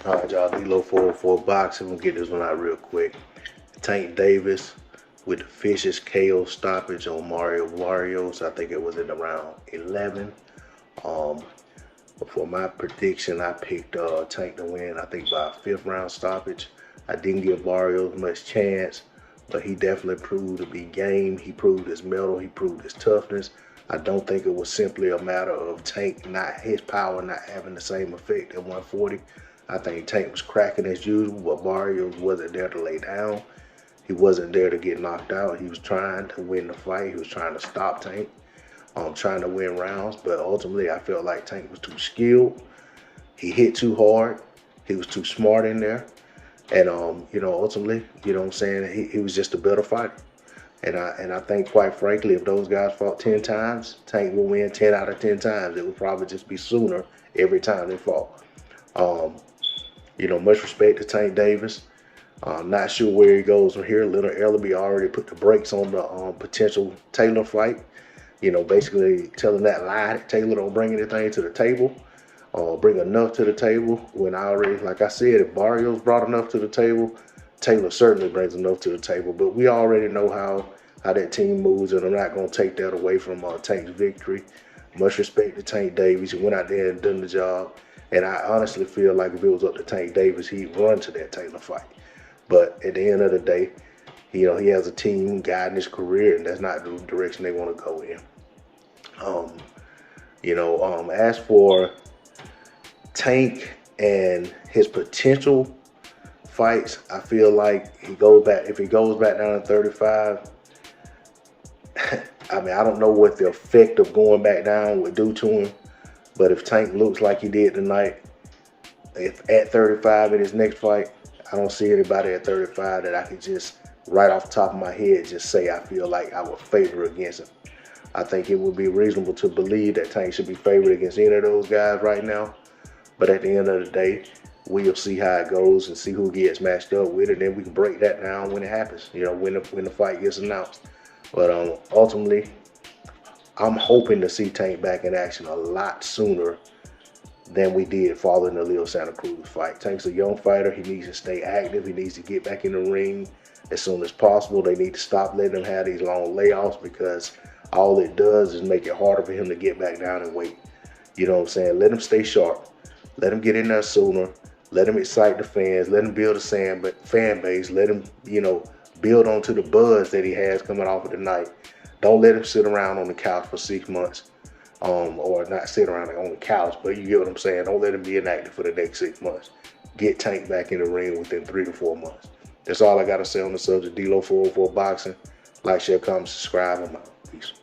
All right, y'all. D-Lo 404 boxing. We'll get this one out real quick. Tank Davis with the vicious KO stoppage on Mario Barrios. I think it was in around 11. Um, for my prediction, I picked Tank to win. I think by a fifth round stoppage. I didn't give Barrios much chance, but he definitely proved to be game. He proved his mettle. He proved his toughness. I don't think it was simply a matter of Tank not his power not having the same effect at 140. I think Tank was cracking as usual, but Barrios wasn't there to lay down. He wasn't there to get knocked out. He was trying to win the fight. He was trying to stop Tank, trying to win rounds. But ultimately, I felt like Tank was too skilled. He hit too hard. He was too smart in there. And ultimately, you know what I'm saying, he was just a better fighter. And I think, quite frankly, if those guys fought 10 times, Tank will win 10 out of 10 times. It would probably just be sooner every time they fought. Um, much respect to Tank Davis. Not sure where he goes from here. Little Ellaby already put the brakes on the potential Taylor fight. Basically telling that lie that Taylor don't bring anything to the table, bring enough to the table. When I already, like I said, if Barrios brought enough to the table, Taylor certainly brings enough to the table. But we already know how that team moves, and I'm not going to take that away from Tank's victory. Much respect to Tank Davis. He went out there and done the job. And I honestly feel like if it was up to Tank Davis, he'd run to that Taylor fight. But at the end of the day, he has a team guiding his career, and that's not the direction they want to go in. As for Tank and his potential fights, I feel like if he goes back down to 35, I mean, I don't know what the effect of going back down would do to him, but if Tank looks like he did tonight, if at 35 in his next fight, I don't see anybody at 35 that I could just, right off the top of my head, just say I feel like I would favor against him. I think it would be reasonable to believe that Tank should be favored against any of those guys right now. But at the end of the day, we'll see how it goes and see who gets matched up with it. And then we can break that down when it happens, when the fight gets announced. But ultimately, I'm hoping to see Tank back in action a lot sooner than we did following the Leo Santa Cruz fight. Tank's a young fighter. He needs to stay active. He needs to get back in the ring as soon as possible. They need to stop letting him have these long layoffs, because all it does is make it harder for him to get back down and weight. You know what I'm saying? Let him stay sharp. Let him get in there sooner. Let him excite the fans. Let him build a fan base. Let him, build onto the buzz that he has coming off of the night. Don't let him sit around on the couch for 6 months. Or not sit around on the couch, but you get what I'm saying. Don't let him be inactive for the next 6 months. Get Tank back in the ring within 3 to 4 months. That's all I got to say on the subject. D-Lo 404 Boxing. Like, share, comment, subscribe. I'm out. Peace.